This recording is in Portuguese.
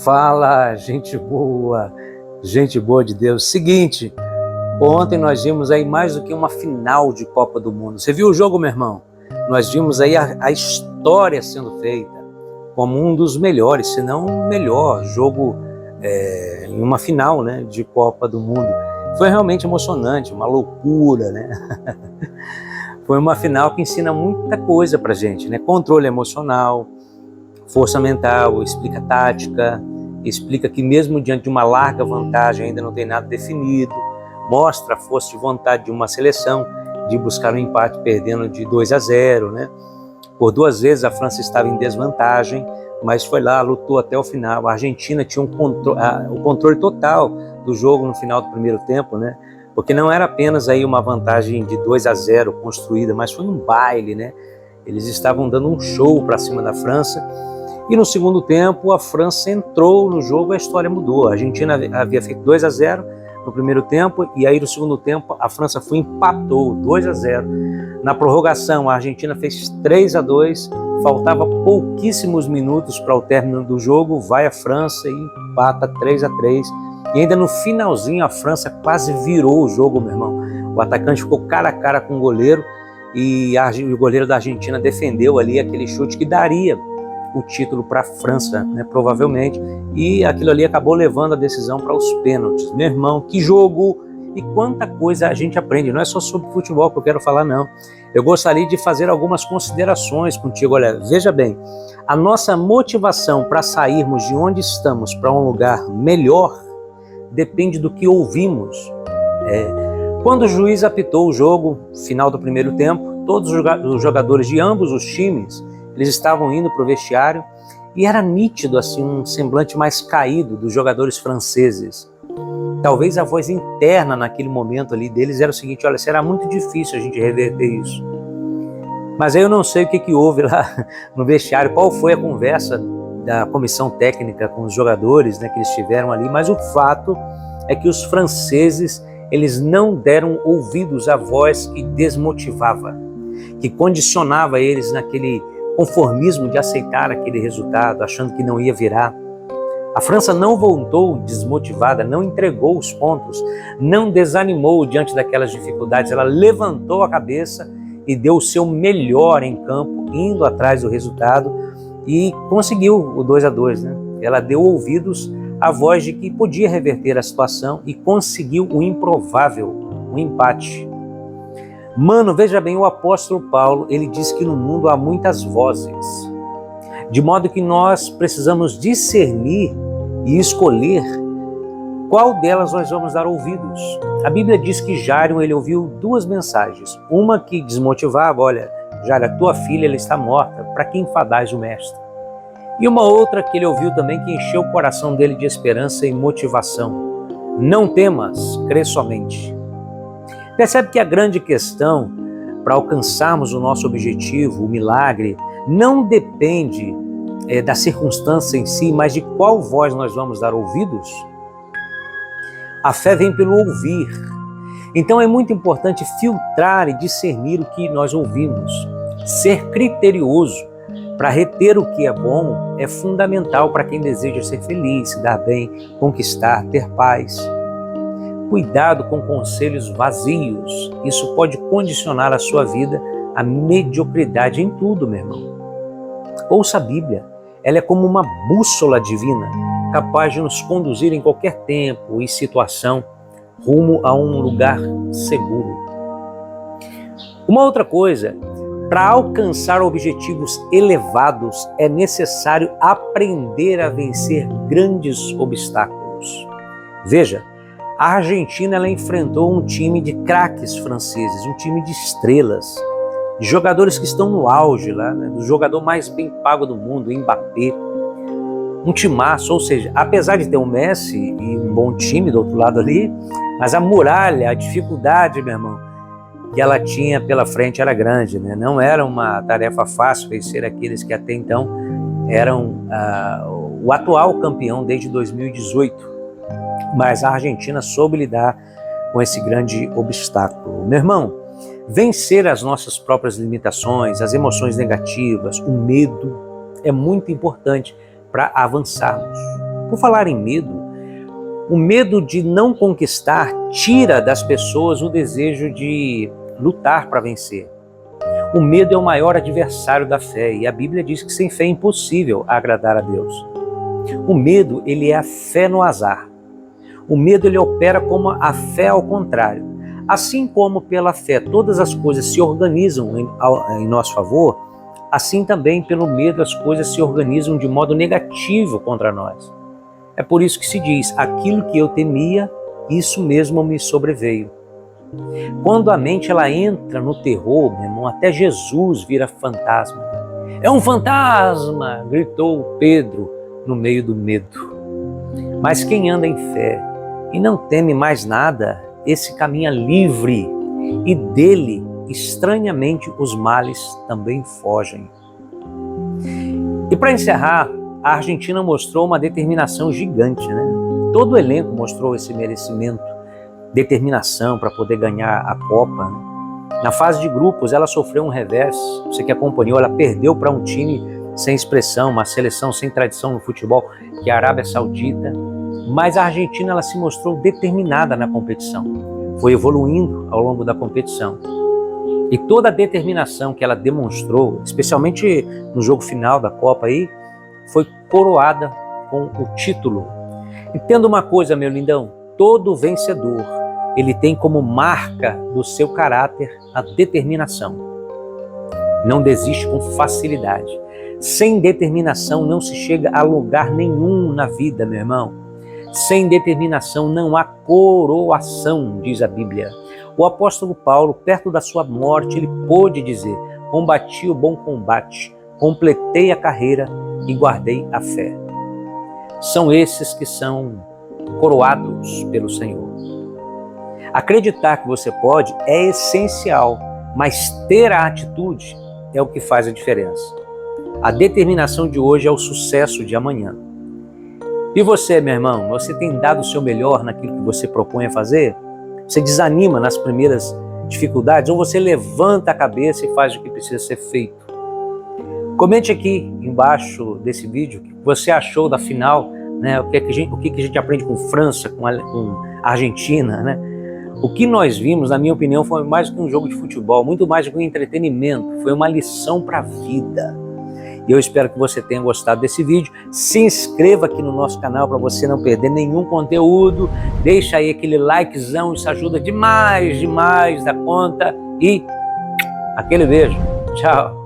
Fala, gente boa de Deus. Seguinte, ontem nós vimos aí mais do que uma final de Copa do Mundo. Você viu o jogo, meu irmão? Nós vimos aí a história sendo feita como um dos melhores, se não o melhor jogo em uma final, né, de Copa do Mundo. Foi realmente emocionante, uma loucura, né? Foi uma final que ensina muita coisa pra gente, né? Controle emocional, força mental, explica tática, explica que mesmo diante de uma larga vantagem ainda não tem nada definido, mostra a força de vontade de uma seleção de buscar um empate perdendo de 2-0, né? Por 2 vezes a França estava em desvantagem, mas foi lá, lutou até o final. A Argentina tinha o controle total do jogo no final do primeiro tempo, né? Porque não era apenas aí uma vantagem de 2-0 construída, mas foi um baile, né? Eles estavam dando um show para cima da França. E no segundo tempo, a França entrou no jogo, a história mudou. A Argentina havia feito 2-0 no primeiro tempo, e aí no segundo tempo a França foi e empatou 2-0. Na prorrogação, a Argentina fez 3-2, faltava pouquíssimos minutos para o término do jogo, vai a França e empata 3-3. E ainda no finalzinho a França quase virou o jogo, meu irmão. O atacante ficou cara a cara com o goleiro e o goleiro da Argentina defendeu ali aquele chute que daria o título para a França, né, provavelmente, e aquilo ali acabou levando a decisão para os pênaltis. Meu irmão, que jogo e quanta coisa a gente aprende, não é só sobre futebol que eu quero falar, não. Eu gostaria de fazer algumas considerações contigo. Olha, veja bem, a nossa motivação para sairmos de onde estamos para um lugar melhor depende do que ouvimos. Quando o juiz apitou o jogo, final do primeiro tempo, todos os jogadores de ambos os times, eles estavam indo para o vestiário e era nítido assim um semblante mais caído dos jogadores franceses. Talvez a voz interna naquele momento ali deles era o seguinte: olha, será muito difícil a gente reverter isso. Mas aí eu não sei o que houve lá no vestiário, qual foi a conversa da comissão técnica com os jogadores, né, que eles tiveram ali, mas o fato é que os franceses, eles não deram ouvidos à voz que desmotivava, que condicionava eles naquele conformismo de aceitar aquele resultado, achando que não ia virar. A França não voltou desmotivada, não entregou os pontos, não desanimou diante daquelas dificuldades, ela levantou a cabeça e deu o seu melhor em campo, indo atrás do resultado e conseguiu o 2-2, né? Ela deu ouvidos à voz de que podia reverter a situação e conseguiu o improvável, o empate. Mano, veja bem, o apóstolo Paulo, ele diz que no mundo há muitas vozes, de modo que nós precisamos discernir e escolher qual delas nós vamos dar ouvidos. A Bíblia diz que Jairo, ele ouviu 2 mensagens, uma que desmotivava: olha, Jairo, a tua filha ela está morta, para que enfadais o mestre? E uma outra que ele ouviu também que encheu o coração dele de esperança e motivação: não temas, crê somente. Percebe que a grande questão para alcançarmos o nosso objetivo, o milagre, não depende da circunstância em si, mas de qual voz nós vamos dar ouvidos? A fé vem pelo ouvir. Então é muito importante filtrar e discernir o que nós ouvimos. Ser criterioso para reter o que é bom é fundamental para quem deseja ser feliz, se dar bem, conquistar, ter paz. Cuidado com conselhos vazios, isso pode condicionar a sua vida à mediocridade em tudo, meu irmão. Ouça a Bíblia, ela é como uma bússola divina, capaz de nos conduzir em qualquer tempo e situação rumo a um lugar seguro. Uma outra coisa, para alcançar objetivos elevados é necessário aprender a vencer grandes obstáculos. Veja, a Argentina ela enfrentou um time de craques franceses, um time de estrelas, de jogadores que estão no auge lá, né, do jogador mais bem pago do mundo, Mbappé. Um timaço, ou seja, apesar de ter um Messi e um bom time do outro lado ali, mas a muralha, a dificuldade, meu irmão, que ela tinha pela frente era grande, né? Não era uma tarefa fácil vencer aqueles que até então eram o atual campeão desde 2018. Mas a Argentina soube lidar com esse grande obstáculo. Meu irmão, vencer as nossas próprias limitações, as emoções negativas, o medo, é muito importante para avançarmos. Por falar em medo, o medo de não conquistar tira das pessoas o desejo de lutar para vencer. O medo é o maior adversário da fé e a Bíblia diz que sem fé é impossível agradar a Deus. O medo, ele é a fé no azar. O medo, ele opera como a fé ao contrário. Assim como pela fé todas as coisas se organizam em nosso favor, assim também pelo medo as coisas se organizam de modo negativo contra nós. É por isso que se diz, aquilo que eu temia, isso mesmo me sobreveio. Quando a mente ela entra no terror, meu irmão, até Jesus vira fantasma. É um fantasma, gritou Pedro no meio do medo. Mas quem anda em fé e não teme mais nada, esse caminha livre e dele, estranhamente, os males também fogem. E para encerrar, a Argentina mostrou uma determinação gigante, né? Todo o elenco mostrou esse merecimento, determinação para poder ganhar a Copa, né? Na fase de grupos, ela sofreu um revés, você que acompanhou, ela perdeu para um time sem expressão, uma seleção sem tradição no futebol, que é a Arábia Saudita, mas a Argentina ela se mostrou determinada na competição, foi evoluindo ao longo da competição. E toda a determinação que ela demonstrou, especialmente no jogo final da Copa aí, foi coroada com o título. Entenda uma coisa, meu lindão, todo vencedor, ele tem como marca do seu caráter a determinação. Não desiste com facilidade. Sem determinação não se chega a lugar nenhum na vida, meu irmão. Sem determinação não há coroação, diz a Bíblia. O apóstolo Paulo, perto da sua morte, ele pôde dizer, combati o bom combate, completei a carreira e guardei a fé. São esses que são coroados pelo Senhor. Acreditar que você pode é essencial, mas ter a atitude é o que faz a diferença. A determinação de hoje é o sucesso de amanhã. E você, meu irmão, você tem dado o seu melhor naquilo que você propõe a fazer? Você desanima nas primeiras dificuldades ou você levanta a cabeça e faz o que precisa ser feito? Comente aqui embaixo desse vídeo o que você achou da final, né? O que a gente aprende com França, com Argentina, né? O que nós vimos, na minha opinião, foi mais do que um jogo de futebol, muito mais do que um entretenimento, foi uma lição para a vida. E eu espero que você tenha gostado desse vídeo. Se inscreva aqui no nosso canal para você não perder nenhum conteúdo. Deixa aí aquele likezão, isso ajuda demais, demais da conta. E aquele beijo. Tchau.